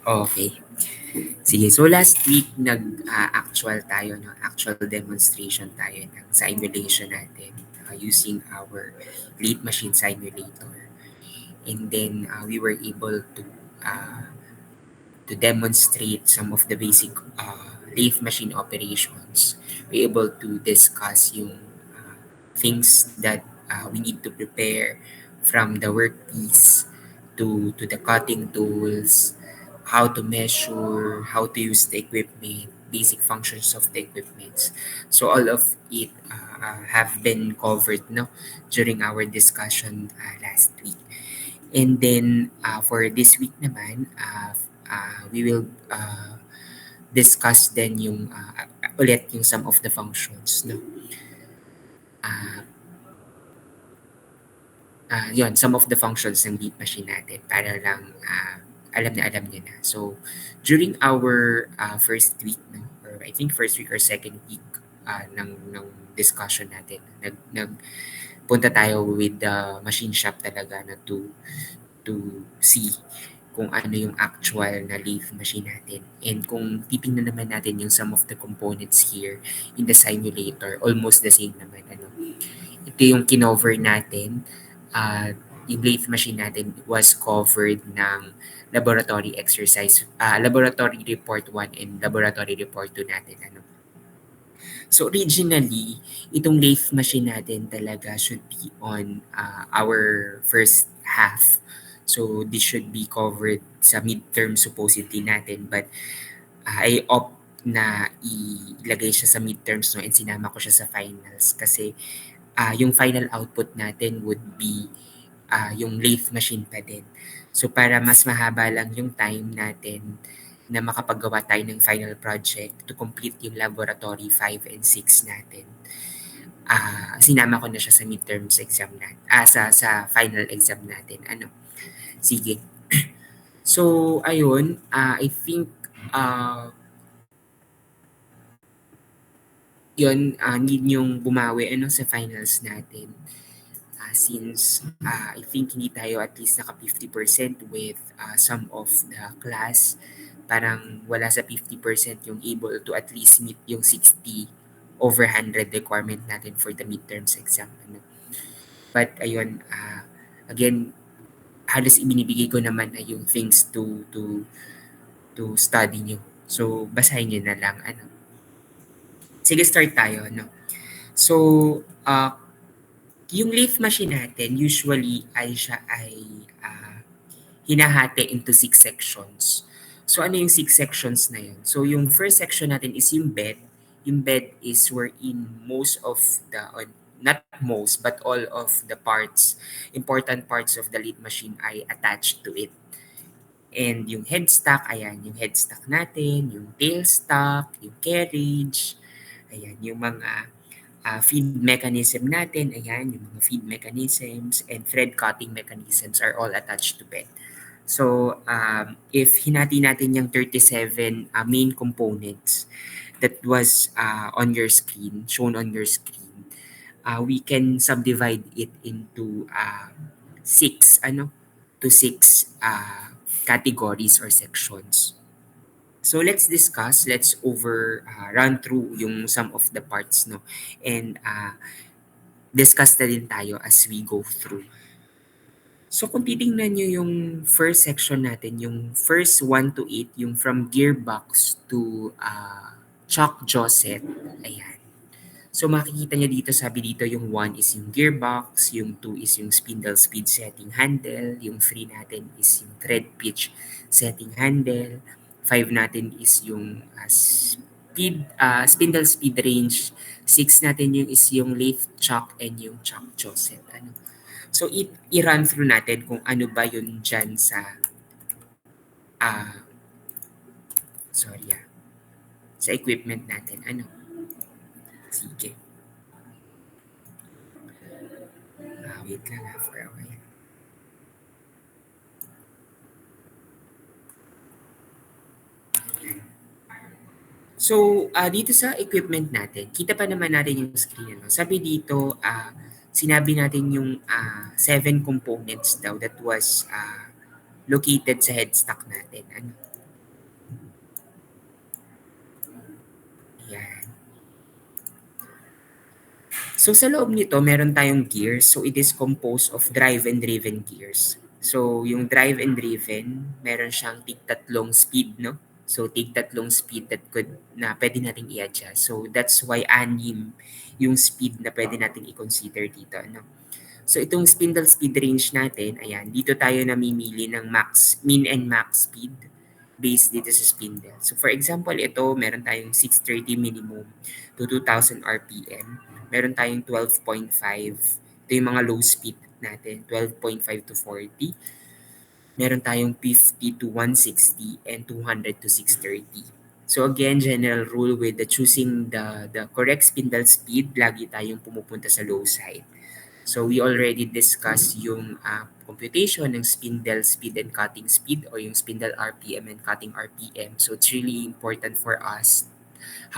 Okay. Sige. So last week actual tayo, no? Actual demonstration tayo ng simulation natin using our lathe machine simulator. And then we were able uh, to demonstrate some of the basic lathe machine operations. We're able to discuss yung things that we need to prepare from the workpiece to the cutting tools, how to measure, how to use the equipment, basic functions of the equipment. So all of it have been covered, no, during our discussion last week. And then for this week naman, we will discuss then yung ulit yung some of the functions, no. Uh, Yun, some of the functions ng beat machine natin para lang alam na alam niyo na. So, during our first week, no, or I think first week or second week ng discussion natin, punta tayo with the machine shop talaga na to see kung ano yung actual na lathe machine natin. And kung titingnan naman natin yung some of the components here in the simulator, almost the same naman. Ano. Ito yung kinover natin. Yung lathe machine natin was covered ng laboratory exercise, laboratory report 1 and laboratory report 2 natin. Ano. So originally, itong lathe machine natin talaga should be on our first half. So this should be covered sa midterm supposedly natin, but I opt na ilagay siya sa midterms, no, and sinama ko siya sa finals kasi yung final output natin would be yung lathe machine pa din. So para mas mahaba lang yung time natin na makapagawa tayo ng final project to complete yung laboratory 5 and 6 natin. Sinama ko na siya sa midterms exam natin, sa final exam natin. Ano? Sige. So, ayun, I think yun, need yung bumawi ano, sa finals natin. Since I think hindi tayo at least naka 50% with some of the class, parang wala sa 50% yung able to at least meet yung 60 over 100 requirement natin for the midterms exam. Ano. But ayun, again, halos ibinibigay ko naman na yung things to study nyo. So, basahin nyo na lang. Ano. Sige, start tayo. No? So, yung lathe machine natin, usually siya ay hinahati into 6 sections. So, ano yung 6 sections na yun? So, yung first section natin is yung bed. Yung bed is wherein most of the, not most, but all of the parts, important parts of the lathe machine ay attached to it. And yung headstock, ayan, yung headstock natin, yung tailstock, yung carriage, ayan, yung mga feed mechanism natin, ayan, yung mga feed mechanisms and thread cutting mechanisms are all attached to bed. So, if hinati natin yung 37 main components that was on your screen, shown on your screen, we can subdivide it into 6 categories or sections. So let's discuss, let's run through yung some of the parts, no, and discuss na din tayo as we go through. So kung titingnan nyo yung first section natin, yung first 1 to 8, yung from gearbox to chuck jaw set, ayan. So makikita nyo dito, sabi dito yung 1 is yung gearbox, yung 2 is yung spindle speed setting handle, yung 3 natin is yung thread pitch setting handle, 5 natin is yung spindle speed range, 6 natin yung is yung lathe chuck and yung chuck jaw set. Ano? So i-run through natin kung ano ba yun dyan sa sa equipment natin. Ano? Sige. Wait lang for a while. So, dito sa equipment natin, kita pa naman natin yung screen. Ano? Sabi dito, sinabi natin yung 7 components daw that was located sa headstock natin. Ano? So sa loob nito, meron tayong gears. So it is composed of drive and driven gears. So yung drive and driven, meron siyang tig-tatlong speed, no? So tig-tatlong speed that could na pwede nating i-adjust. So that's why anim yung speed na pwede nating i-consider dito, no? So itong spindle speed range natin, ayan, dito tayo namimili ng min and max speed based dito sa spindle. So for example, ito meron tayong 630 minimum to 2000 RPM. Meron tayong 12.5. Ito yung mga low speed natin, 12.5 to 40. Meron tayong 50 to 160 and 200 to 630. So again, general rule with the choosing the correct spindle speed, lagi tayong pumupunta sa low side. So we already discussed yung computation ng spindle speed and cutting speed or yung spindle RPM and cutting RPM. So it's really important for us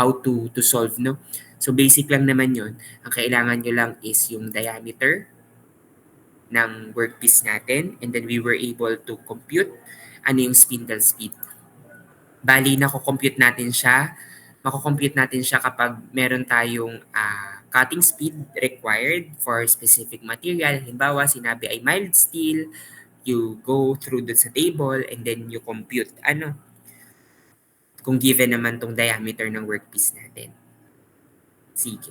how to solve, no? So basic lang naman yun. Ang kailangan nyo lang is yung diameter ng workpiece natin and then we were able to compute ano yung spindle speed. Bali, mako-compute natin siya kapag meron tayong cutting speed required for specific material. Halimbawa, sinabi ay mild steel, you go through dun sa table and then you compute kung given naman tong diameter ng workpiece natin. Sige.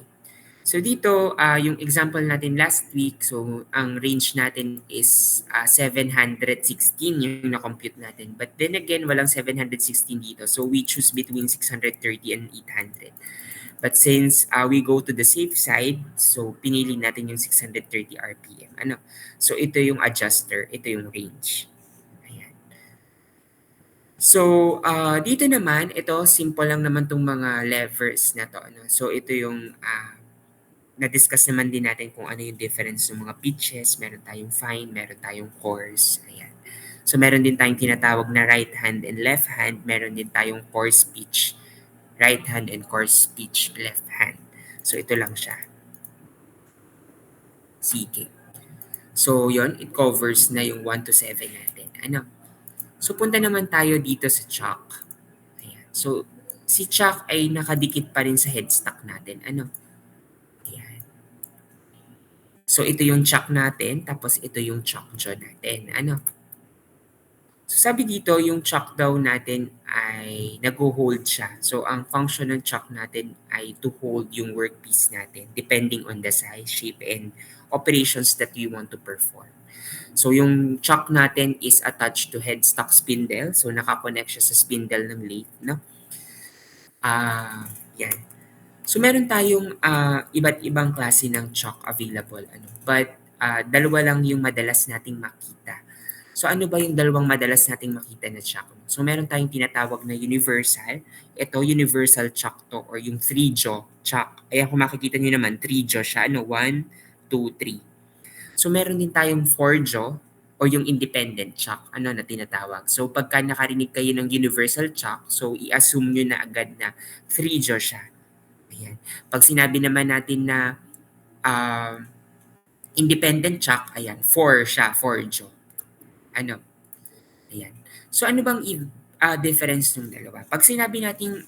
So dito, yung example natin last week, so ang range natin is 716 yung na-compute natin. But then again, walang 716 dito. So we choose between 630 and 800. But since we go to the safe side, so pinili natin yung 630 RPM. So ito yung adjuster, ito yung range. Ayan. So dito naman, ito simple lang naman tong mga levers na to. So ito yung na-discuss naman din natin kung ano yung difference ng mga pitches. Meron tayong fine, meron tayong coarse. Ayan. So meron din tayong tinatawag na right hand and left hand. Meron din tayong coarse pitch right hand and coarse pitch left hand. So ito lang siya. Sige. So yon, it covers na yung 1 to 7 natin. So punta naman tayo dito sa chalk. Ayan. So si chalk ay nakadikit pa rin sa headstock natin. Ayan. So ito yung chalk natin, tapos ito yung chalk jaw natin. So sabi dito, yung chalk daw natin ay nag-hold siya. So ang function ng chalk natin ay to hold yung workpiece natin depending on the size, shape, and operations that you want to perform. So yung chalk natin is attached to headstock spindle. So nakakonect siya sa spindle ng lathe. No? Yan. So meron tayong iba't ibang klase ng chalk available. But dalawa lang yung madalas nating makita. So ano ba yung dalawang madalas nating makita na chalk? So meron tayong tinatawag na universal. Ito, universal chalk to or yung 3-jaw chalk. Ayan kung makikita nyo naman, 3-jaw siya. 1, 2, 3. So meron din tayong 4-jaw o yung independent chalk na tinatawag. So pagka nakarinig kayo ng universal chalk, so i-assume nyo na agad na 3-jaw siya. Ayan. Pag sinabi naman natin na independent chalk, ayan, 4 siya, 4-jaw. Ayan. So ano bang difference ng dalawa? Pag sinabi natin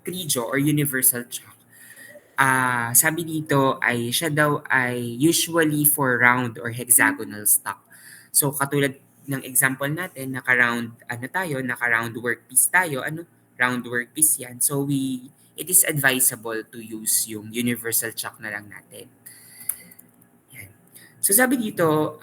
3-jaw or universal chalk, sabi dito ay siya daw ay usually for round or hexagonal stock. So katulad ng example natin, naka-round workpiece tayo, round workpiece yan. So it is advisable to use yung universal chalk na lang natin. Yan. So sabi dito,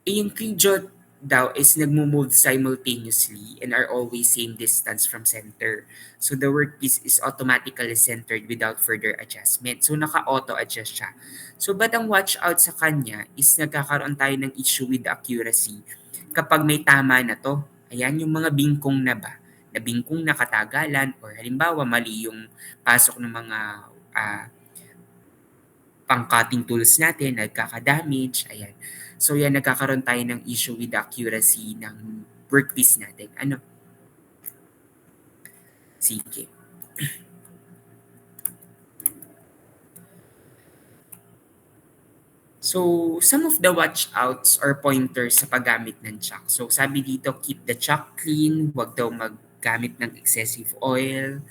yung 3-jaw daw is nagmo-move simultaneously and are always same distance from center. So the workpiece is automatically centered without further adjustment. So naka-auto adjust siya. So but ang watch out sa kanya is nagkakaroon tayo ng issue with accuracy kapag may tama na to. Ayan, yung mga bingkong na ba? Na bingkong na katagalan or halimbawa mali yung pasok ng mga pang-cutting tools natin, nagkaka-damage, ayan. So yan, nagkakaroon tayo ng issue with the accuracy ng workpiece natin. Sige. So, some of the watch-outs or pointers sa paggamit ng chalk. So, sabi dito, keep the chalk clean, huwag daw maggamit ng excessive oil,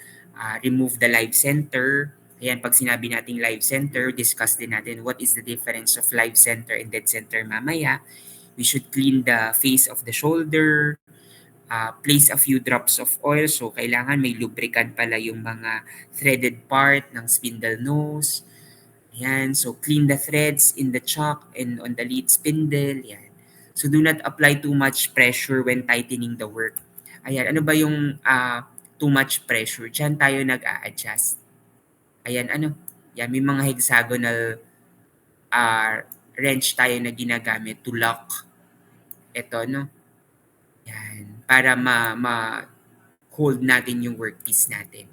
remove the live center, Ayan, pag sinabi nating live center, discuss din natin what is the difference of live center and dead center mamaya. We should clean the face of the shoulder, place a few drops of oil. So, kailangan may lubricant pala yung mga threaded part ng spindle nose. Ayan, so clean the threads in the chock and on the lead spindle. Ayan. So, do not apply too much pressure when tightening the work. Ayan, ano ba yung too much pressure? Diyan tayo nag-a-adjust. Ayan, ano? Yan, may mga hexagonal wrench tayo na ginagamit to lock ito, no? Yan, para ma-hold natin yung workpiece natin.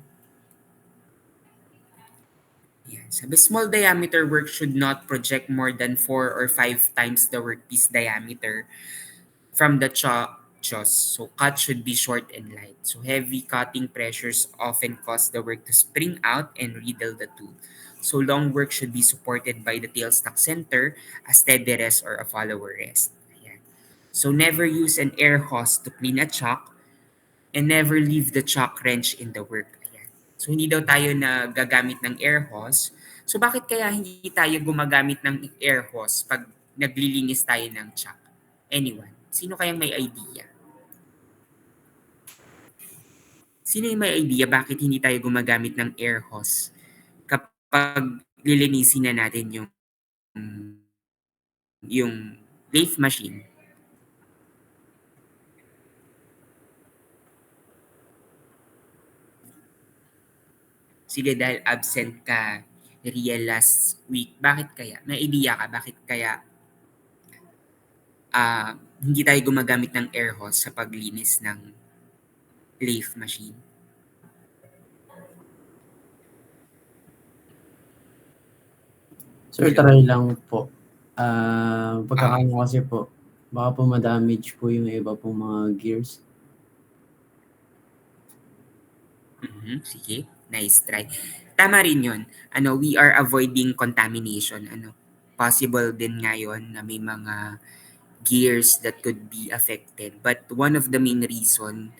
Yan. Sabi, small diameter work should not project more than 4 or 5 times the workpiece diameter from the jaws. So cut should be short and light. So heavy cutting pressures often cause the work to spring out and riddle the tool. So long work should be supported by the tailstock center, a steady rest or a follower rest. Ayan. So never use an air hose to clean a chock and never leave the chock wrench in the work. Ayan. So hindi daw tayo na gagamit ng air hose. So bakit kaya hindi tayo gumagamit ng air hose pag naglilinis tayo ng chock? Anyone? Sino kayang may idea? Sino yung may idea bakit hindi tayo gumagamit ng air hose kapag lilinisin na natin yung lathe machine? Sige, dahil absent ka, Riel, last week. Bakit kaya? May idea ka bakit kaya hindi tayo gumagamit ng air hose sa paglinis ng lathe machine? Sir, Hello? try lang po. Ah, Pagkakano kasi po, baka po ma-damage po yung iba pong mga gears. sige, nice try. Tama rin yun. Ano, we are avoiding contamination. Ano, possible din ngayon na may mga gears that could be affected. But one of the main reason,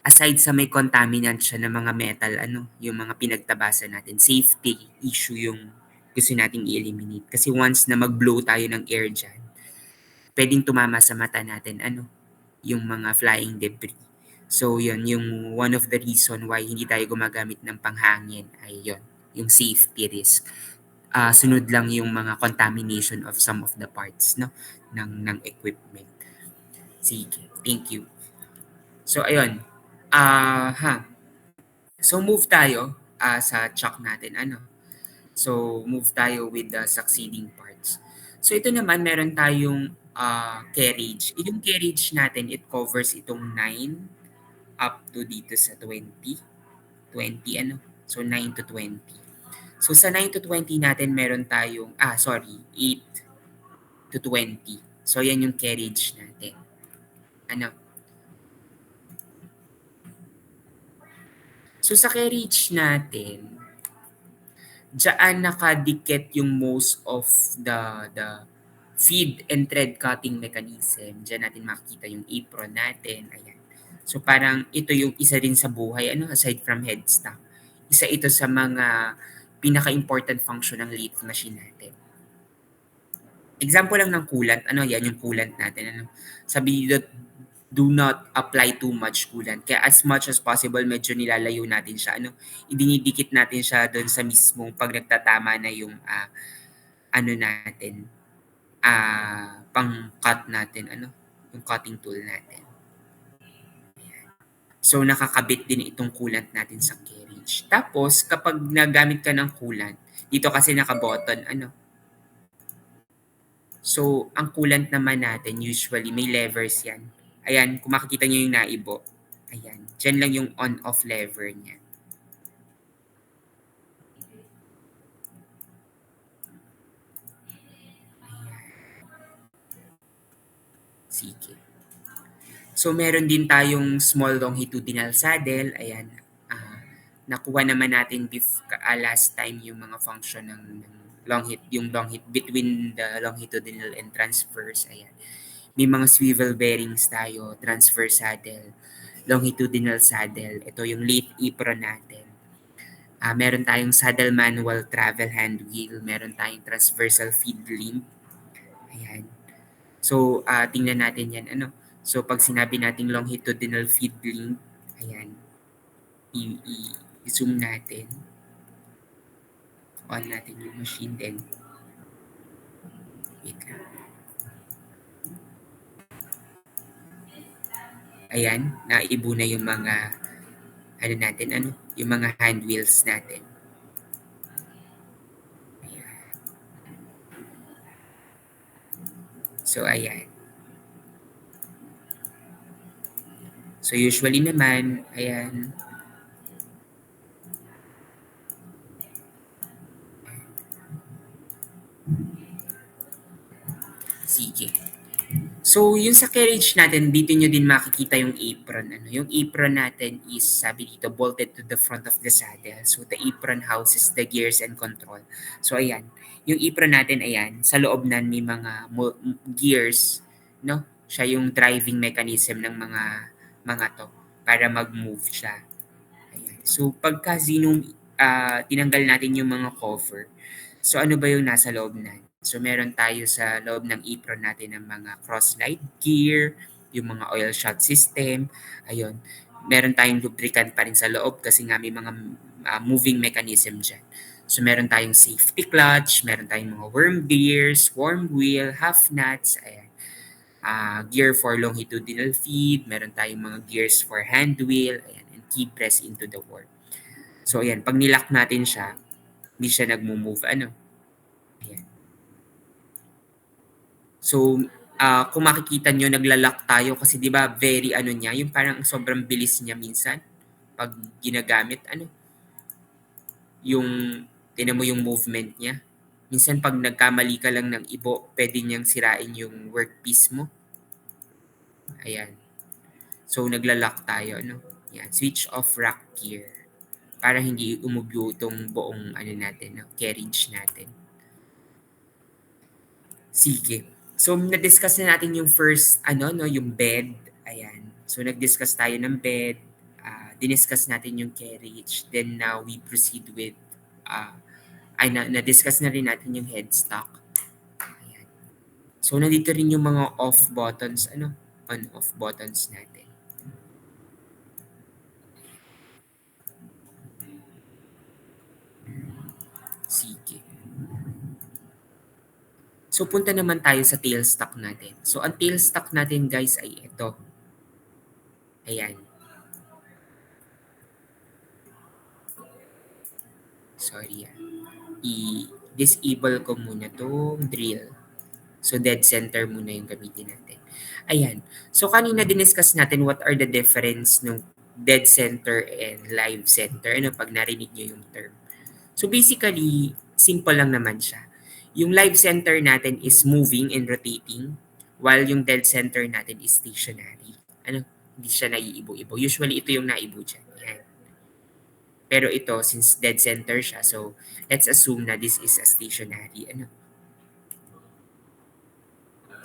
aside sa may contaminant siya ng mga metal, ano, yung mga pinagtabasan natin, safety issue yung gusto nating i-eliminate. Kasi once na mag-blow tayo ng air dyan, pwedeng tumama sa mata natin, ano, yung mga flying debris. So, yun, yung one of the reason why hindi tayo gumagamit ng panghangin ay yun, yung safety risk. Sunod lang yung mga contamination of some of the parts, no, ng equipment. Sige, thank you. So, ayun. So, move tayo sa chalk natin. Ano? So, move tayo with the succeeding parts. So, ito naman, meron tayong carriage. Yung carriage natin, it covers itong 9 up to dito sa 20. 20 ano? So, 9 to 20. So, sa 9 to 20 natin, meron tayong, 8 to 20. So, yan yung carriage natin. Ano? So, sa carriage natin, diyan nakadikit yung most of the feed and thread cutting mechanism. Diyan natin makikita yung apron natin. Ayan. So parang ito yung isa din sa buhay, ano, aside from headstock. Isa ito sa mga pinaka-important function ng lathe machine natin. Example lang ng coolant. Ano, yan yung coolant natin. Ano, sabi dito, do not apply too much coolant. Kaya as much as possible, medyo nilalayo natin siya. Ano, idinidikit natin siya doon sa mismong pag nagtatama na yung ano natin, pang-cut natin, ano, yung cutting tool natin. So, nakakabit din itong coolant natin sa carriage. Tapos, kapag nagamit ka ng coolant, dito kasi naka-button, ano. So, ang coolant naman natin, usually, may levers yan. Ayan, kung makikita nyo yung naibo. Ayan, dyan lang yung on-off lever niya. Sige. So, meron din tayong small longitudinal saddle. Ayan. Nakuha naman natin last time yung mga function ng yung between the longitudinal and transverse. Ayan. May mga swivel bearings tayo, transverse saddle, longitudinal saddle. Ito yung lathe apron natin. Meron tayong saddle manual travel hand wheel, meron tayong transversal feed limb. Ayan. So, tingnan natin yan. So, pag sinabi nating longitudinal feed limb, ayan, i-zoom natin. On natin yung machine then. Wait lang. Ayan, naibo na yung mga yung mga hand wheels natin. Ayan. So, ayan. So, usually naman, ayan. Sige. So, yung sa carriage natin, dito nyo din makikita yung apron. Yung apron natin is, sabi dito, bolted to the front of the saddle. So, the apron houses the gears and control. So, ayan. Yung apron natin, ayan, sa loob na may mga gears, no? Siya yung driving mechanism ng mga to para mag-move siya. Ayan. So, pagka tinanggal natin yung mga cover, so ano ba yung nasa loob na? So, meron tayo sa loob ng apron natin ng mga cross-slide gear, yung mga oil shot system, ayun. Meron tayong lubricant pa rin sa loob kasi nga may mga moving mechanism dyan. So, meron tayong safety clutch, meron tayong mga worm gears, worm wheel, half nuts, ayan. Gear for longitudinal feed, meron tayong mga gears for hand wheel, ayan, and key press into the worm. So, ayan, pag nilock natin siya, hindi siya nagmo-move, ayan. So, kung makikita nyo, naglalak tayo kasi 'di ba very niya, yung parang sobrang bilis niya minsan pag ginagamit, yung tingnan mo yung movement niya. Minsan pag nagkamali ka lang ng ibo, pwede niyang sirain yung workpiece mo. Ayan. So, naglalak tayo, Yan, switch off rack gear para hindi umubyo itong buong natin, carriage natin. Sige. So, na-discuss na natin yung first, yung bed. Ayan. So, nag-discuss tayo ng bed. Diniscuss natin yung carriage. Then, now, we proceed with, na-discuss na rin natin yung headstock. Ayan. So, nandito rin yung mga off buttons, on-off buttons natin. Sige. So, punta naman tayo sa tailstock natin. So, ang tailstock natin, guys, ay ito. Ayan. Sorry, i-disable ko muna tong drill. So, dead center muna yung gamitin natin. Ayan. So, kanina diniscuss natin what are the difference ng dead center and live center. Pag narinig nyo yung term. So, basically, simple lang naman siya. Yung live center natin is moving and rotating while yung dead center natin is stationary. Hindi siya naiibo-ibo. Usually, ito yung naibo dyan. Ayan. Pero ito, since dead center siya, so let's assume na this is a stationary.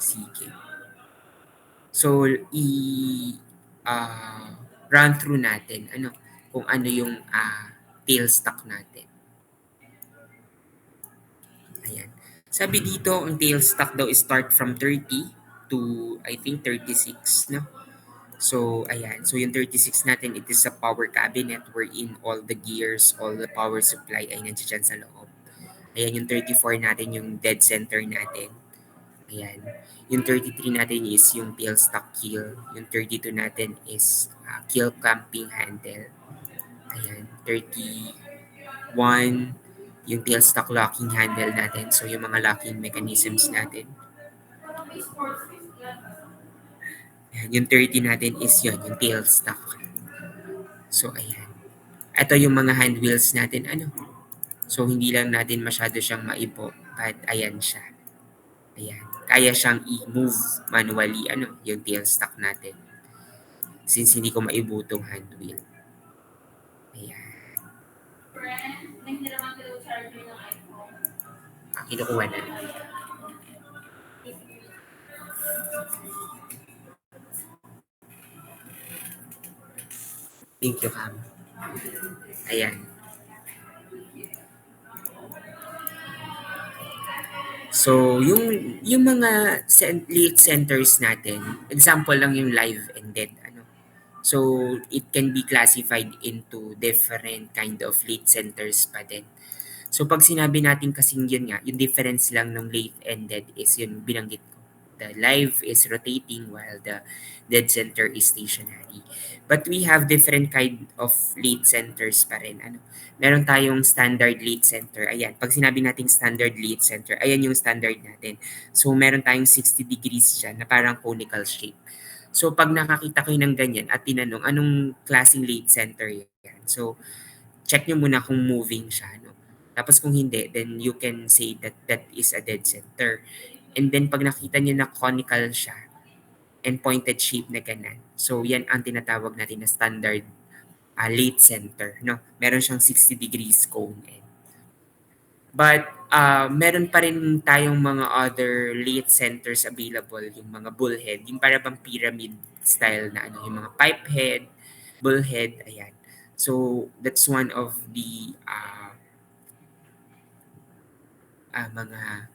Sige. So, run through natin, kung ano yung tailstock natin. Ayan. Sabi dito, ang tailstock daw is start from 30 to, I think, 36, no? So, ayan. So, yung 36 natin, it is a power cabinet wherein all the gears, all the power supply ay nandiyan sa loob. Ayan, yung 34 natin, yung dead center natin. Ayan. Yung 33 natin is yung tailstock keel. Yung 32 natin is keel clamping handle. Ayan. 31, yung tailstock locking handle natin. So, yung mga locking mechanisms natin. Ayan. Yung 30 natin is yung tailstock. So, ayan. Ito yung mga hand wheels natin. So, hindi lang natin masyado siyang maibo. But, ayan siya. Ayan. Kaya siyang i-move manually, yung tailstock natin. Since hindi ko maibutong hand wheel. Ayan. Kinukuha na. Thank you, Cam. Ayan. So, yung mga lead centers natin, example lang yung live and dead. Ano? So, it can be classified into different kind of lead centers pa din. So, pag sinabi natin kasing yun nga, yung difference lang ng live and dead is yun binanggit ko. The live is rotating while the dead center is stationary. But we have different kind of lead centers pa rin. Ano? Meron tayong standard lead center. Ayan, pag sinabi nating standard lead center, ayan yung standard natin. So, meron tayong 60 degrees dyan na parang conical shape. So, pag nakakita kayo ng ganyan at tinanong, anong klaseng lead center yan? So, check nyo muna kung moving siya. No? Tapos kung hindi, then you can say that that is a dead center. And then pag nakita nyo na conical siya and pointed shape na ganun, so yan ang tinatawag natin na standard late center. No? Meron siyang 60 degrees cone. But meron pa rin tayong mga other late centers available, yung mga bullhead, yung para bang pyramid style na ano, yung mga pipe head, bullhead, ayan. So that's one of the mga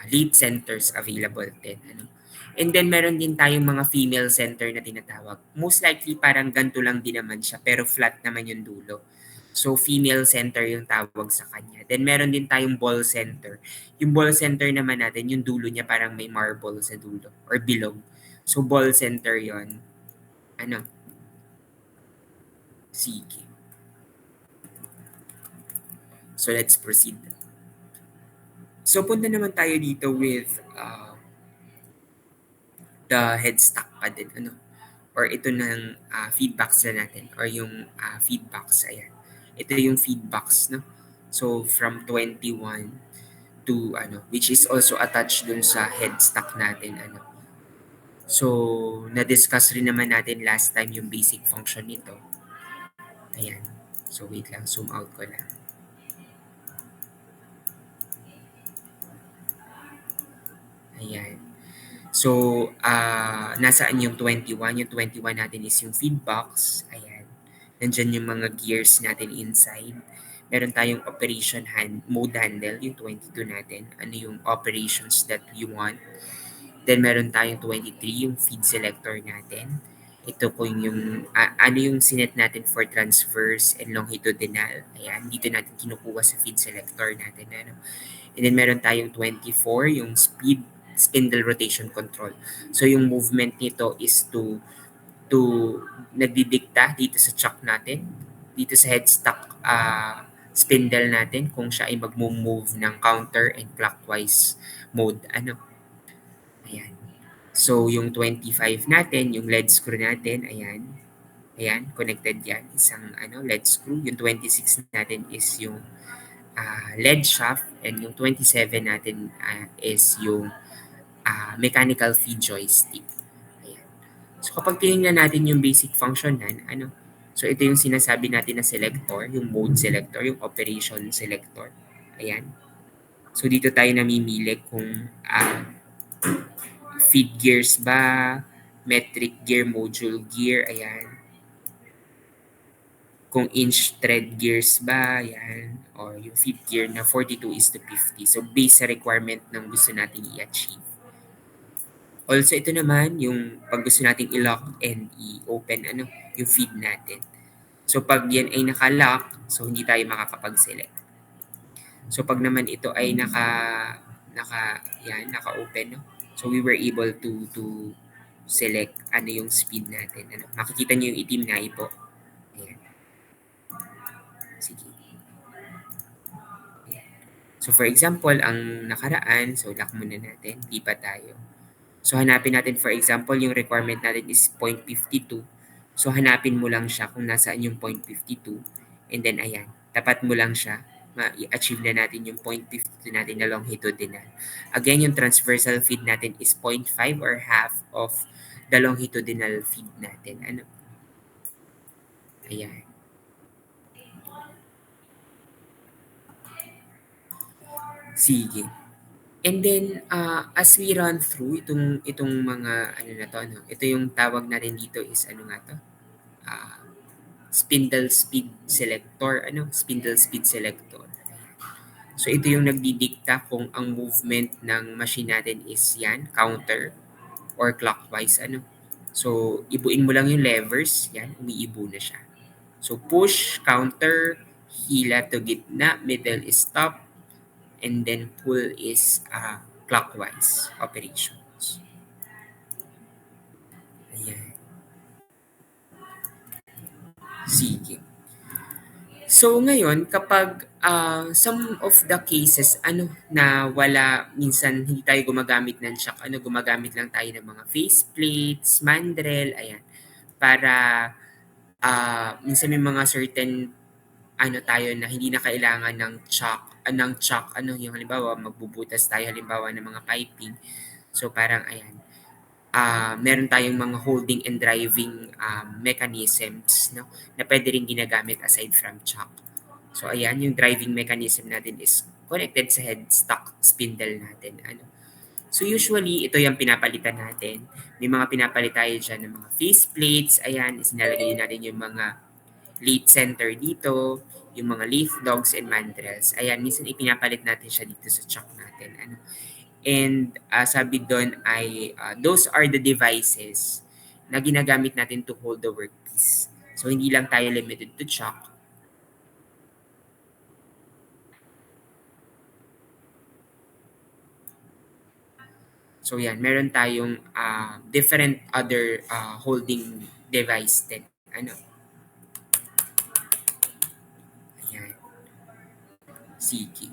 lead centers available din. Ano. And then meron din tayong mga female center na tinatawag. Most likely parang ganito lang din naman siya pero flat naman yung dulo. So female center yung tawag sa kanya. Then meron din tayong ball center. Yung ball center naman natin, yung dulo niya parang may marble sa dulo or bilog. So ball center yon. Ano? Sige. So let's proceed. So punta naman tayo dito with the headstock pa din. Ano? Or ito ng feedbacks na natin or yung feedbacks. Ayan. Ito yung feedbacks. No? So from 21 to ano, which is also attached dun sa headstock natin. Ano. So, na-discuss rin naman natin last time yung basic function nito. Ayan. So, wait lang. Zoom out ko lang. Ayan. So, nasaan yung 21? Yung 21 natin is yung feedbacks. Ayan. Nandyan yung mga gears natin inside. Meron tayong operation mode handle, yung 22 natin. Ano yung operations that you want. Then, meron tayong 23, yung feed selector natin. Ito po yung ano yung sinet natin for transverse and longitudinal. Ayan, dito natin kinukuha sa feed selector natin. Ano. And then meron tayong 24, yung spindle rotation control. So yung movement nito is to nagdidikta dito sa chuck natin, dito sa headstock spindle natin kung siya ay mag-move ng counter and clockwise mode. Ano. Ayan. So, yung 25 natin, yung lead screw natin, ayan. Ayan, connected yan. Isang lead screw. Yung 26 natin is yung lead shaft. And yung 27 natin is yung mechanical feed joystick. Ayan. So, kapag tinignan natin yung basic function nan, so ito yung sinasabi natin na selector, yung mode selector, yung operation selector. Ayan. So, dito tayo namimili kung feed gears ba, metric gear, module gear, ayan. Kung inch thread gears ba, ayan. Or yung feed gear na 42:50. So, base sa requirement ng gusto natin i-achieve. Also, ito naman yung pag gusto natin i-lock and i-open yung feed natin. So, pag yan ay naka-lock, so hindi tayo makakapag-select. So, pag naman ito ay naka-open, no? So, we were able to select yung speed natin. Makikita niyo yung itim na ipo. Ayan. Sige. Ayan. So, for example, ang nakaraan, so lock muna natin. Lipat tayo. So, hanapin natin, for example, yung requirement natin is 0.52. So, hanapin mo lang siya kung nasaan yung 0.52. And then, ayan, tapat mo lang siya. Ma-achieve na natin yung 0.52 natin na longitudinal. Again, yung transversal feed natin is 0.5 or half of the longitudinal feed natin. Ano? Ayan. Sige. And then, as we run through itong mga na to, ito yung tawag natin dito is nga to? Spindle speed selector, spindle speed selector. So ito yung nagdidikta kung ang movement ng machine natin is yan, counter or clockwise. So ibuin mo lang yung levers, yan, umiibo na siya. So push, counter, hila to gitna, middle is stop, and then pull is clockwise operations. Ayan. Sige. So ngayon, kapag some of the cases na wala, minsan hindi tayo gumagamit ng shock, gumagamit lang tayo ng mga faceplates, mandrel, ayan, para minsan may mga certain tayo na hindi na kailangan ng shock, yung halimbawa magbubutas tayo halimbawa ng mga piping. So parang ayan, meron tayong mga holding and driving mechanisms, no, na pwede rin ginagamit aside from shock. So ayan, yung driving mechanism natin is connected sa headstock spindle natin. So usually, ito yung pinapalitan natin. May mga pinapalit tayo dyan ng mga faceplates. Ayan, isinalagay natin yung mga lead center dito, yung mga leaf dogs and mandrels. Ayan, minsan ipinapalit natin siya dito sa chuck natin. And sabi doon ay those are the devices na ginagamit natin to hold the workpiece. So hindi lang tayo limited to chuck. So yan, meron tayong different other holding device din. Ayan. Sige.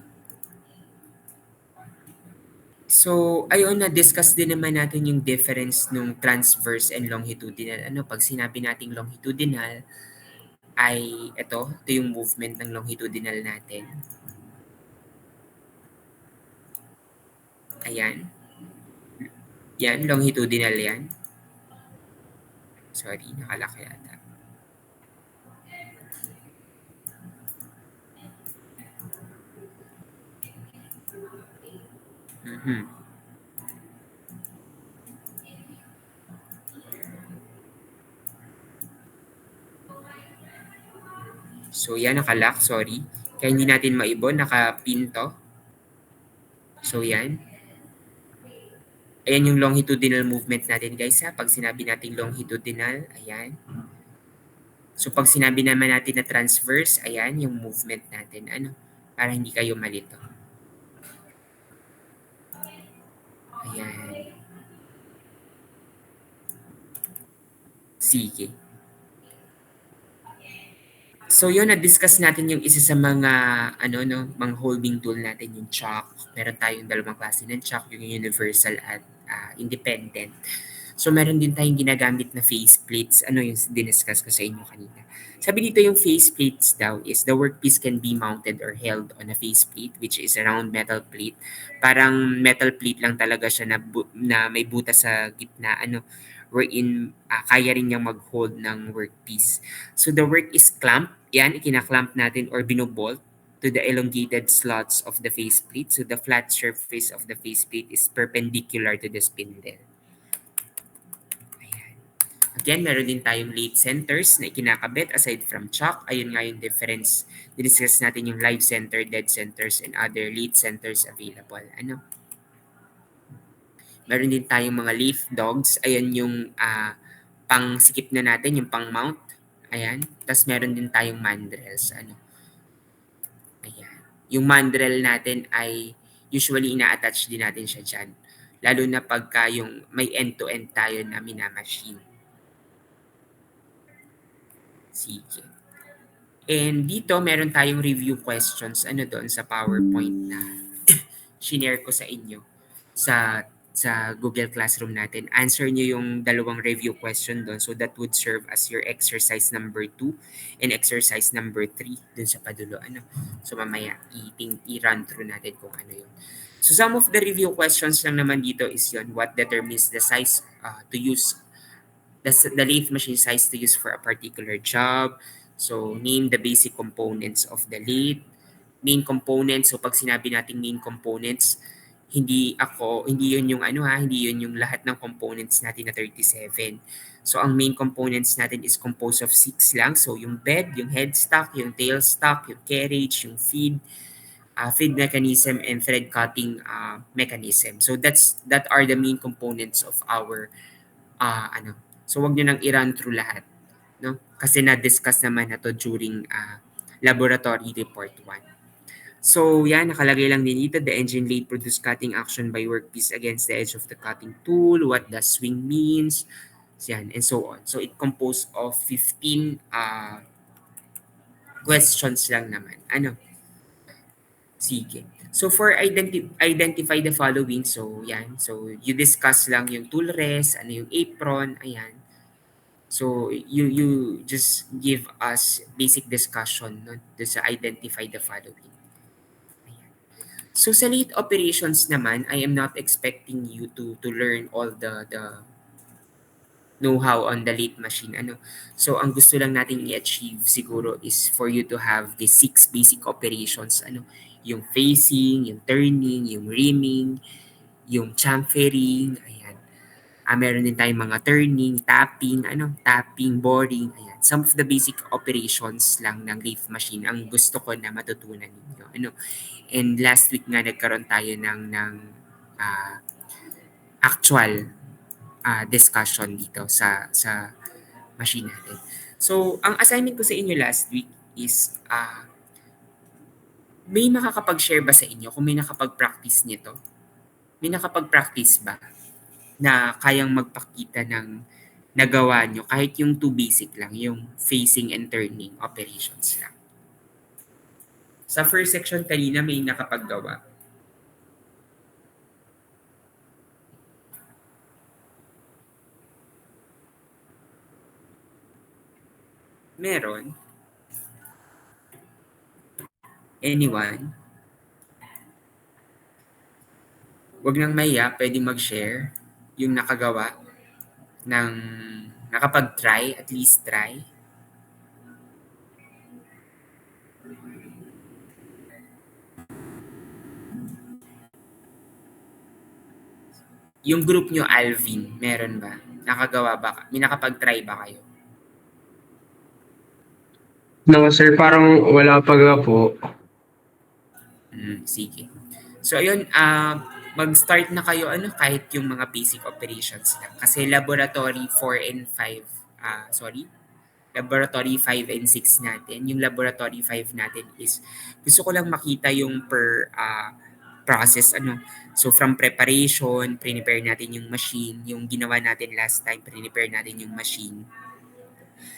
So, ayun, na-discuss din naman natin yung difference nung transverse and longitudinal. Pag sinabi nating longitudinal, ay ito yung movement ng longitudinal natin. Ayan. Yan, longitudinal yan. Sorry, nakalaki yata. Mm-hmm. So yan, nakalock, sorry. Kaya hindi natin maibon, nakapin to. So yan. Ayan yung longitudinal movement natin guys ha. Pag sinabi natin longitudinal, ayan. So pag sinabi naman natin na transverse, ayan yung movement natin. Para hindi kayo malito. Ayan. Sige. So yun, na-discuss natin yung isa sa mga mga holding tool natin, yung chalk. Meron tayong dalawang klase ng chalk, yung universal at independent. So meron din tayong ginagamit na faceplates, yung diniscuss ko sa inyo kanina. Sabi dito yung faceplates daw is the workpiece can be mounted or held on a faceplate, which is a round metal plate. Parang metal plate lang talaga siya na may butas sa gitna, wherein kaya rin niyang mag-hold ng workpiece. So the work is clamped, yan, ikinaklamp natin or binobolt to the elongated slots of the faceplate. So the flat surface of the faceplate is perpendicular to the spindle. Ayan. Again, meron din tayong lead centers na ikinakabit aside from chuck. Ayun nga yung difference. Discuss natin yung live center, dead centers, and other lead centers available. Meron din tayong mga leaf dogs. Ayan yung pang sikip na natin, yung pang mount. Ayan. Tapos meron din tayong mandrels. Ayan. Yung mandrel natin ay usually ina-attach din natin siya dyan. Lalo na pagka yung may end-to-end tayo na minamachine. Sige. And dito, meron tayong review questions doon sa PowerPoint na shinare ko sa inyo sa Google Classroom natin. Answer nyo yung dalawang review question doon. So that would serve as your exercise number 2 and exercise number 3 doon sa padulo. So mamaya, i-run through natin kung ano yun. So some of the review questions lang naman dito is yun, what determines the size to use, the lathe machine size to use for a particular job. So name the basic components of the lathe. Main components, so pag sinabi natin main components, hindi yun yung hindi yun yung lahat ng components natin na 37. So ang main components natin is composed of 6 lang. So yung bed, yung headstock, yung tailstock, yung carriage, yung feed, feed mechanism and thread cutting mechanism. So that are the main components of our ano. So wag niyo nang i-run through lahat, no? Kasi na-discuss naman na to during laboratory report 1. So yan, nakalagay lang din dito, the engine blade produce cutting action by workpiece against the edge of the cutting tool, what the swing means, yan, and so on. So it composed of 15 questions lang naman. Ano? Sige. So for identify the following, so yan. So you discuss lang yung tool rest, ano yung apron, ayan. So you just give us basic discussion no, sa identify the following. Ayan. So sa late operations naman, I am not expecting you to learn all the know-how on the late machine. Ano? So ang gusto lang natin i-achieve siguro is for you to have the 6 basic operations. Ano? Yung facing, yung turning, yung reaming, yung chamfering, ayan. Meron din tayong mga turning, tapping, boring, ayan. Some of the basic operations lang ng lathe machine ang gusto ko na matutunan ninyo. Ano? And last week nga nagkaroon tayo ng actual discussion dito sa machine natin. So, ang assignment ko sa inyo last week is may makakapag-share ba sa inyo kung may nakapag-practice nito? May nakapag-practice ba na kayang magpakita ng nagawa nyo kahit yung 2 basic lang, yung facing and turning operations lang? Sa first section kanina may nakapaggawa. Meron? Anyone? Huwag nang mahiya, pwedeng mag-share yung nakagawa ng nakapag-try, at least try. Yung group nyo, Alvin, meron ba? Nakagawa ba? May nakapag-try ba kayo? No, sir, parang wala pa nga po. Sige. So, ayun, mag-start na kayo kahit yung mga basic operations lang. Kasi laboratory 4 and 5, laboratory 5 and 6 natin. Yung laboratory 5 natin is, gusto ko lang makita yung per process. So, from preparation, prepare natin yung machine. Yung ginawa natin last time, prepare natin yung machine.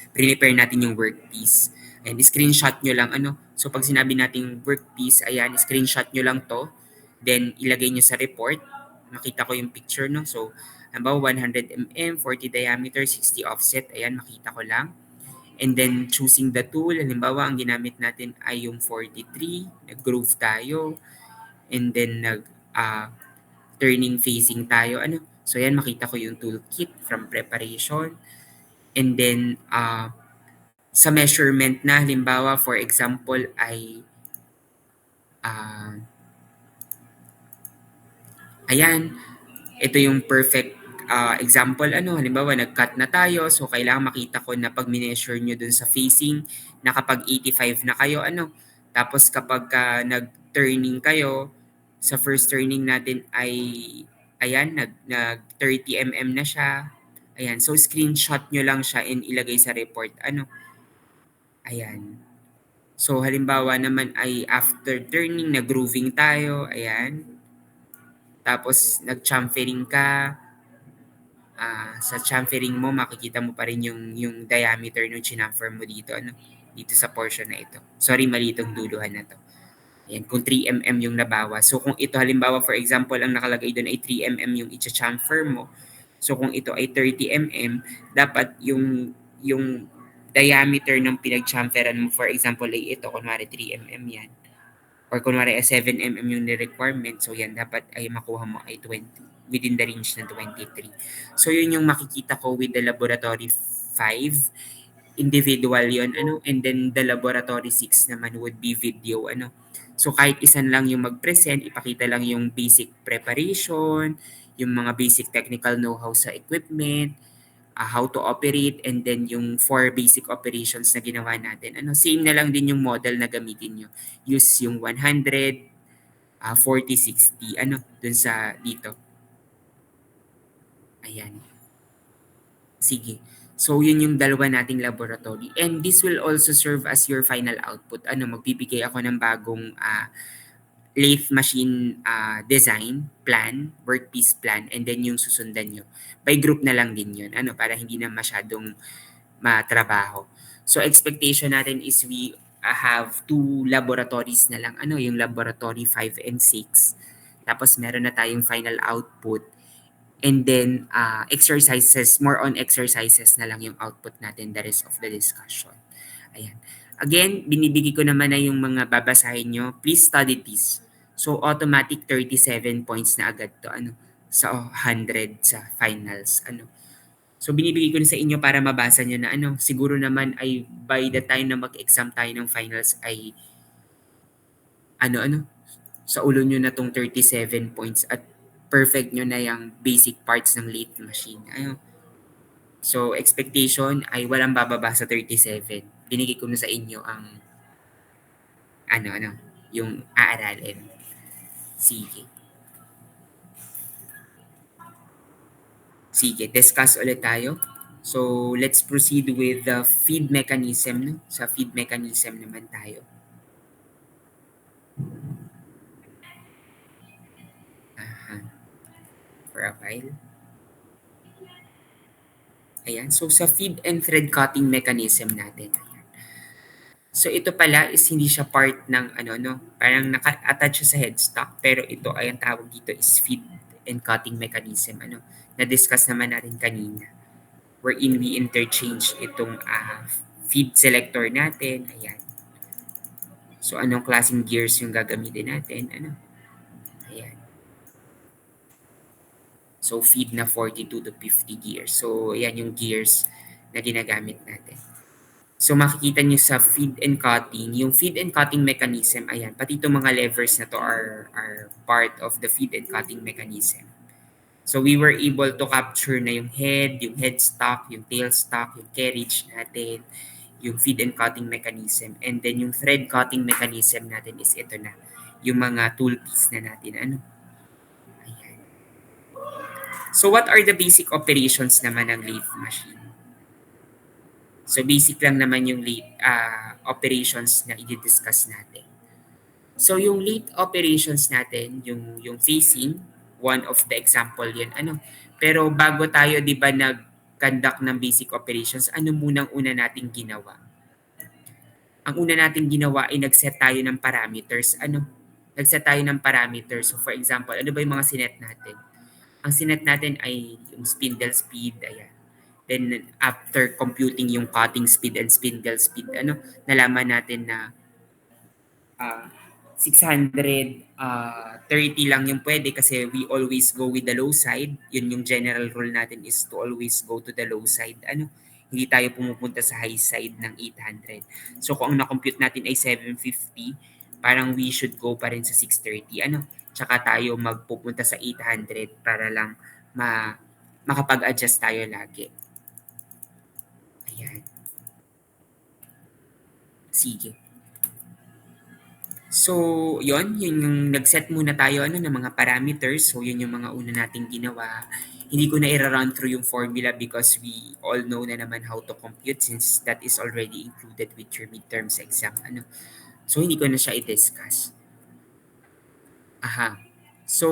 Prepare natin yung workpiece. And screenshot nyo lang So pag sinabi nating workpiece, ayan, screenshot nyo lang to. Then ilagay nyo sa report. Makita ko yung picture, no? So, halimbawa 100 mm, 40 diameter, 60 offset. Ayan, makita ko lang. And then choosing the tool. Halimbawa, ang ginamit natin ay yung 43. Nag-groove tayo. And then turning facing tayo. So yan, makita ko yung toolkit from preparation. And then sa measurement na, halimbawa, for example, ay ayan, ito yung perfect example. Halimbawa, nag-cut na tayo, so kailangan makita ko na pag mineasure nyo dun sa facing, nakapag 85 na kayo. Tapos kapag nag-turning kayo, sa first turning natin ay, ayan, nag 30 mm na siya. Ayan, so screenshot nyo lang siya and ilagay sa report. Ayan. So, halimbawa naman ay after turning, nag-grooving tayo. Ayan. Tapos, nag-chamfering ka. Sa chamfering mo, makikita mo pa rin yung diameter ng chinamfer mo dito. Dito sa portion na ito. Sorry, mali itong duluhan na to. Ayan, kung 3 mm yung nabawas. So, kung ito halimbawa, for example, ang nakalagay doon ay 3 mm yung i-chamfer mo. So, kung ito ay 30 mm, dapat yung diameter ng pinag-chamferan mo, for example, ay ito, kunwari 3 mm yan. Or kunwari 7 mm yung requirement, so yan, dapat ay makuha mo ay 20, within the range ng 23. So yun yung makikita ko with the laboratory 5, individual yun, and then the laboratory 6 naman would be video, So kahit isan lang yung mag-present, ipakita lang yung basic preparation, yung mga basic technical know-how sa equipment, how to operate, and then yung 4 basic operations na ginawa natin. Same na lang din yung model na gamitin nyo. Use yung 100, 40-60, dun sa dito. Ayan. Sige. So, yun yung dalawa nating laboratory. And this will also serve as your final output. Magbibigay ako ng bagong lathe machine design plan, workpiece plan, and then yung susundan nyo. By group na lang din yun. Para hindi na masyadong matrabaho. So, expectation natin is we have 2 laboratories na lang. Yung laboratory 5 and 6. Tapos, meron na tayong final output. And then, exercises, more on exercises na lang yung output natin the rest of the discussion. Ayan. Again, binibigay ko naman na yung mga babasahin nyo. Please study this. So, automatic 37 points na agad to, sa 100 sa finals, So, binibigay ko na sa inyo para mabasa nyo na, siguro naman ay by the time na mag-exam tayo ng finals ay, sa ulo nyo na tong 37 points at perfect nyo na yung basic parts ng lathe machine. So, expectation ay walang bababa sa 37. Binigay ko na sa inyo ang yung aaralin. Sige. Sige, discuss ulit tayo. So, let's proceed with the feed mechanism. No? Sa feed mechanism naman tayo. For a while. Ayan. So, sa feed and thread cutting mechanism natin. Ayan. So, ito pala is hindi siya part ng parang naka-attach siya sa headstock. Pero ito ay ang tawag dito is feed and cutting mechanism. Na-discuss naman natin kanina. Wherein we interchange itong feed selector natin. Ayan. So, anong klaseng gears yung gagamitin natin? Ayan. So, feed na 42 to 50 gears. So, ayan yung gears na ginagamit natin. So, makikita nyo sa feed and cutting. Yung feed and cutting mechanism, ayan, pati itong mga levers na to are part of the feed and cutting mechanism. So, we were able to capture na yung head, yung headstock, yung tailstock, yung carriage natin, yung feed and cutting mechanism. And then, yung thread cutting mechanism natin is ito na. Yung mga tool piece na natin. Ayan. So, what are the basic operations naman ng lathe machine? So, basic lang naman yung lathe operations na i-discuss natin. So, yung lathe operations natin, yung facing, one of the example yun. Pero bago tayo, di ba, nag-conduct ng basic operations, ano munang una nating ginawa? Ang una nating ginawa ay nag-set tayo ng parameters. Nag-set tayo ng parameters. So, for example, ano ba yung mga sinet natin? Ang sinet natin ay yung spindle speed, ayan. Then, after computing yung cutting speed and spindle speed, nalaman natin na 630 lang yung pwede kasi we always go with the low side. Yun yung general rule natin is to always go to the low side. Hindi tayo pumupunta sa high side ng 800. So, kung ang na-compute natin ay 750, parang we should go pa rin sa 630. Tsaka tayo magpupunta sa 800 para lang makapag-adjust tayo lagi. Ayan. Sige. So, yun yung nag-set muna tayo ng mga parameters. So, yun yung mga una nating ginawa. Hindi ko na i-run through yung formula because we all know na naman how to compute since that is already included with your midterms exam. So, hindi ko na siya i-discuss. So,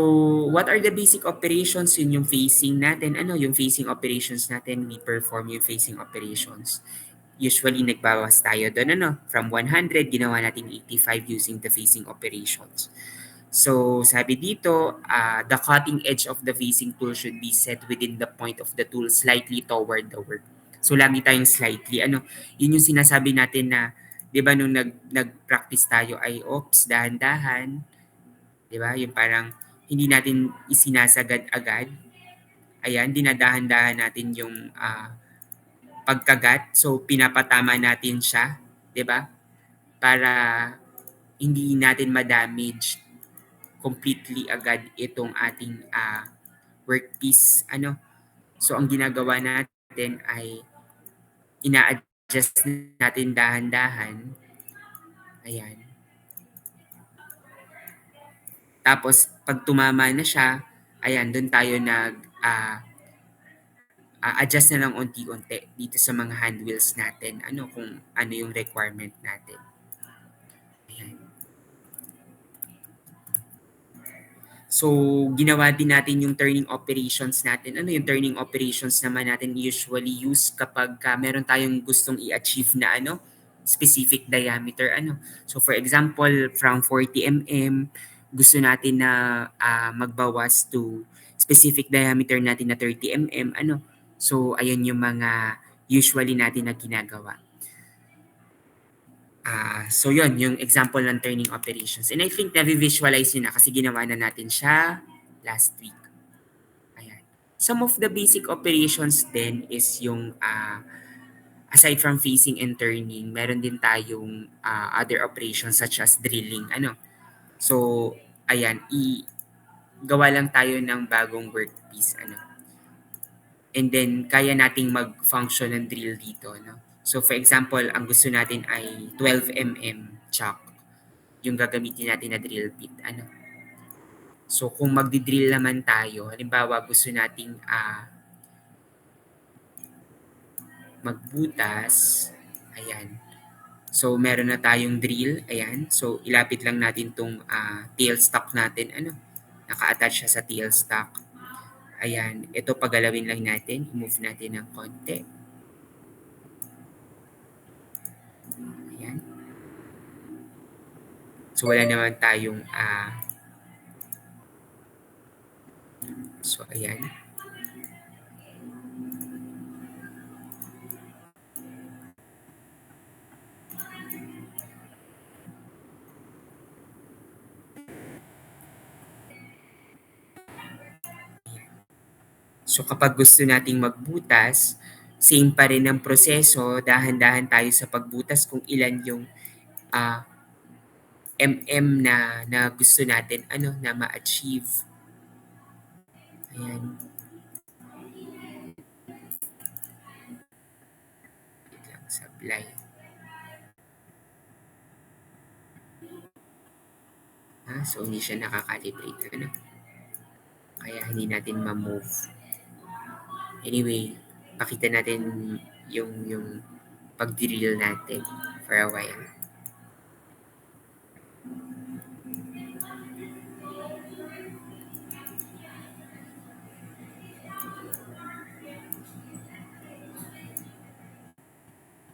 what are the basic operations? Yun yung facing natin. Yung facing operations natin, we perform yung facing operations. Usually, nagbawas tayo doon, from 100, ginawa natin 85 using the facing operations. So, sabi dito, the cutting edge of the facing tool should be set within the point of the tool slightly toward the work. So, lagi tayong slightly. Yun yung sinasabi natin na, di ba, nung nag-practice tayo ay, dahan-dahan. Di ba? Yung parang, hindi natin isinasagad agad. Ayan, dinadahan-dahan natin yung pagkagat. So, pinapatama natin siya, di ba? Para hindi natin ma-damage completely agad itong ating workpiece. So, ang ginagawa natin ay ina-adjust natin dahan-dahan. Ayan. Tapos, pag tumama na siya, ayan, doon tayo adjust na lang unti-unti dito sa mga hand wheels natin. Kung ano yung requirement natin. Ayan. So, ginawa din natin yung turning operations natin. Ano yung turning operations naman natin usually use kapag meron tayong gustong i-achieve na specific diameter. So, for example, from 40 mm, gusto natin na magbawas to specific diameter natin na 30 mm. So, ayan yung mga usually natin na ginagawa. So yun, yung example ng turning operations. And I think na-visualize yun na kasi ginawa na natin siya last week. Ayan. Some of the basic operations then is yung aside from facing and turning, meron din tayong other operations such as drilling. So, ayan, gawa lang tayo ng bagong workpiece. And then, kaya nating mag-function ng drill dito. So, for example, ang gusto natin ay 12 mm chuck yung gagamitin natin na drill bit. So, kung magdi-drill naman tayo, halimbawa gusto nating magbutas, ayan. So, meron na tayong drill, ayan. So, ilapit lang natin tong tailstock natin, naka-attach siya sa tailstock. Ayan, ito pagalawin lang natin, i-move natin ng konti. Ayan. So, wala naman tayong so, ayan. So kapag gusto nating magbutas, same pa rin ang proseso, dahan-dahan tayo sa pagbutas kung ilan yung mm na gusto natin na ma-achieve. Ayan. Wait lang, sablay. So hindi siya nakakalibrate. Kaya hindi natin ma-move. Anyway, pakita natin yung pag-drill natin for a while.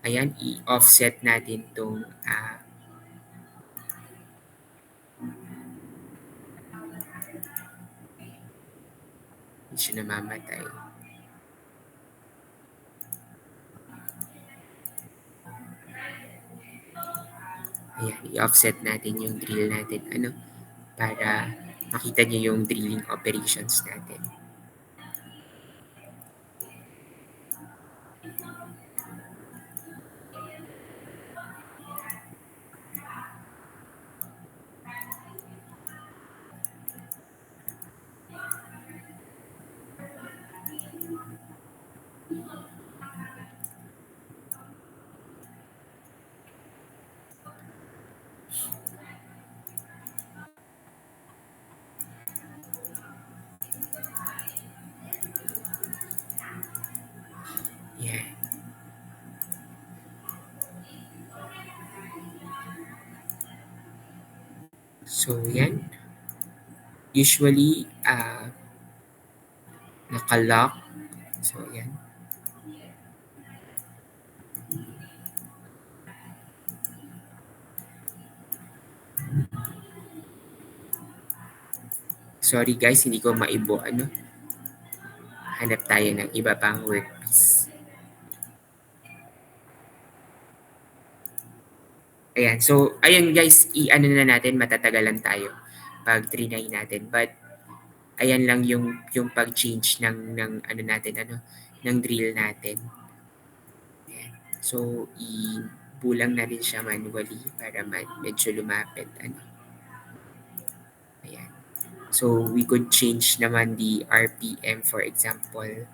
Ayan, i-offset natin itong hindi siya namamatay. Ayan, i-offset natin yung drill natin, para makita niyo yung drilling operations natin. Yan. So, yan. Usually, naka-lock. So, yan. Sorry guys, hindi ko maibo. Hanap tayo ng iba pang workpiece. Ayan. So, ayan guys, na natin, matatagalan tayo pag trinay natin. But, ayan lang yung pag-change ng natin, ng drill natin. Ayan. So, bulang na rin siya manually para medyo lumapit. Ayan. So, we could change naman the RPM, for example.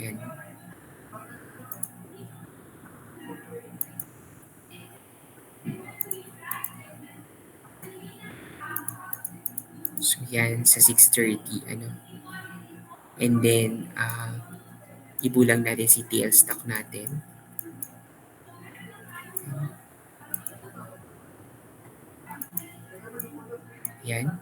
Ayan. So, yan sa 6:30, ano. And then, ibulang natin si TL stock natin. Yan.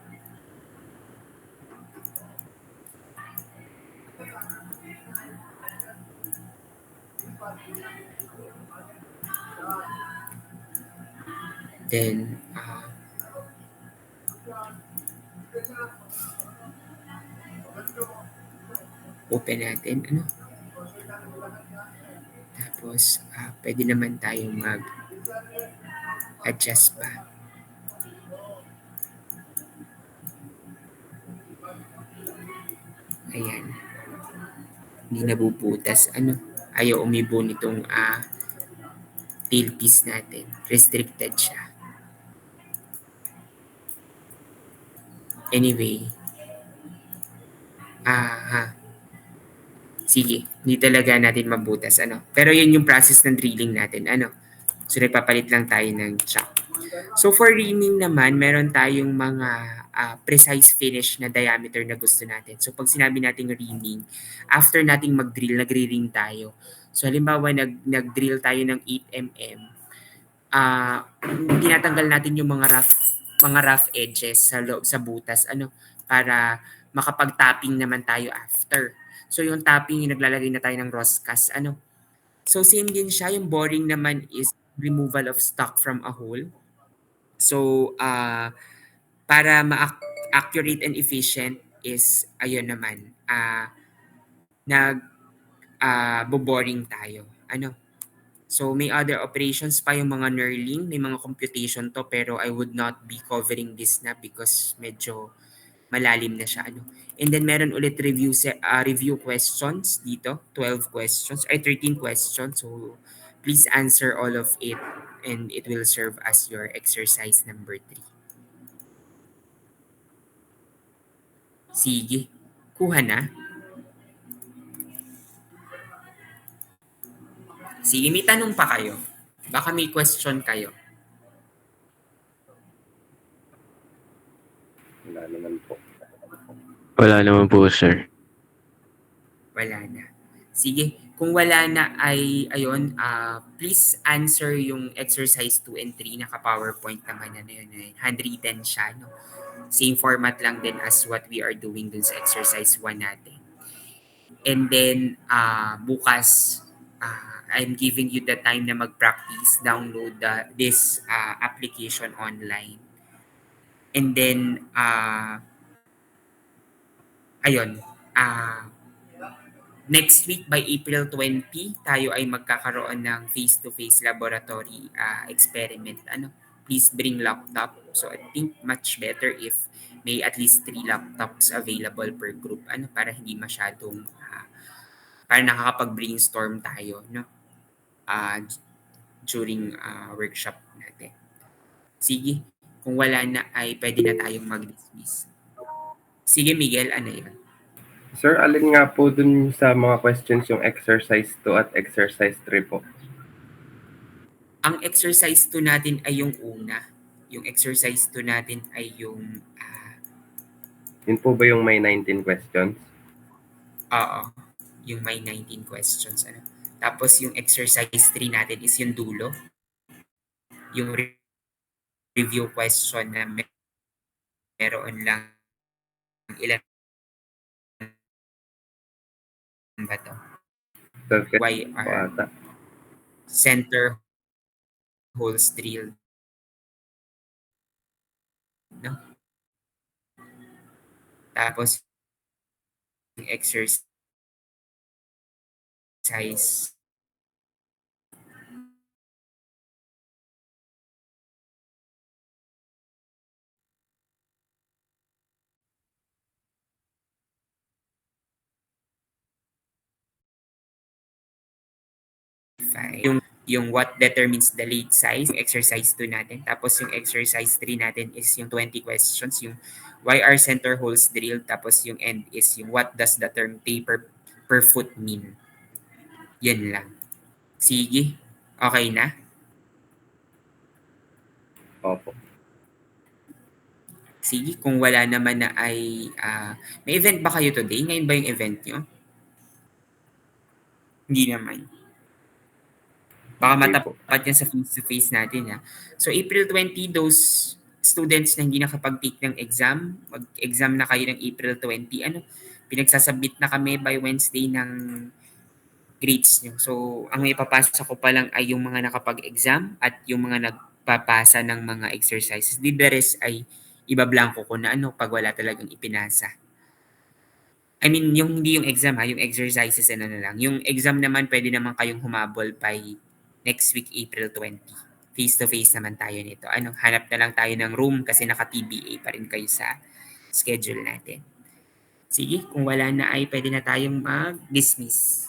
Then, open natin, ano. Tapos, pwede naman tayong mag-adjust pa. Ayan. Hindi nabubutas, ano. Ayaw umibo nitong tailpiece natin. Restricted siya. Anyway, sige, hindi talaga natin mabutas, ano. Pero yun yung process ng drilling natin, ano. So, nagpapalit lang tayo ng chuck. So, for reaming naman, meron tayong mga precise finish na diameter na gusto natin. So, pag sinabi nating reaming, after nating mag-drill, nagre-ring tayo. So, halimbawa, nag-drill tayo ng 8 mm, tinatanggal natin yung mga rough edges sa butas, ano, para makapag-tapping naman tayo after. So, yung tapping, yung naglalagay na tayo ng roscas, ano. So, same din siya. Yung boring naman is removal of stock from a hole. So, para ma-accurate and efficient is, ayun naman, boboring tayo. Ano? So, may other operations pa yung mga knurling, may mga computation to, pero I would not be covering this na because medyo malalim na siya, ano. And then meron ulit review questions dito, 12 questions, 13 questions. So, please answer all of it and it will serve as your exercise number 3. Sige. Kuha na? Sige, may tanong pa kayo. Baka may question kayo. Wala naman po. Wala naman po, sir. Wala na. Sige, kung wala na ay, ayun, please answer yung exercise 2 and 3. Naka-PowerPoint naman na yun. Handwritten siya, no? Same format lang din as what we are doing dun sa exercise 1 natin. And then, bukas, I'm giving you the time na mag-practice, download this application online. And then, ayun, next week by April 20, tayo ay magkakaroon ng face-to-face laboratory experiment. Ano? Please bring laptop. So I think much better if may at least 3 laptops available per group, ano, para hindi masyadong para nakakapag-brainstorm tayo, no? During workshop natin. Sige, kung wala na ay pwede na tayong mag-dismiss. Sige, Miguel, ano yun? Sir, alin nga po dun sa mga questions yung exercise 2 at exercise 3 po? Ang exercise 2 natin ay yung una. Yung exercise 2 natin ay yung Yun po ba yung may 19 questions? oo, yung may 19 questions, ano. Tapos yung exercise 3 natin is yung dulo. Yung review question na meron lang ilan ba to? 12 questions Why po are ata. center holes drilled? No? Tapos yung exercise yung what determines the lead size, yung exercise 2 natin. Tapos yung exercise 3 natin is yung 20 questions, yung why are center holes drilled, tapos yung end is yung what does the term taper per foot mean. Yan lang. Sige, okay na? Opo. Sige, kung wala naman na ay, may event ba kayo today? Ngayon ba yung event nyo? Hindi naman. Baka Hindi po. matapat yan sa face-to-face natin. Ha? So, April 20, those students na hindi nakapag-take ng exam, mag-exam na kayo ng April 20, pinagsasubmit na kami by Wednesday ng grades nyo. So, ang ipapasa ko pa lang ay yung mga nakapag-exam at yung mga nagpapasa ng mga exercises. The rest ay ibablanko ko na pag wala talagang ipinasa. I mean, yung hindi yung exam yung exercises na lang. Yung exam naman, pwede naman kayong humabol by next week, April 20. Face-to-face naman tayo nito. Hanap na lang tayo ng room kasi naka-TBA pa rin kayo sa schedule natin. Sige, kung wala na ay pwede na tayong mag-dismiss.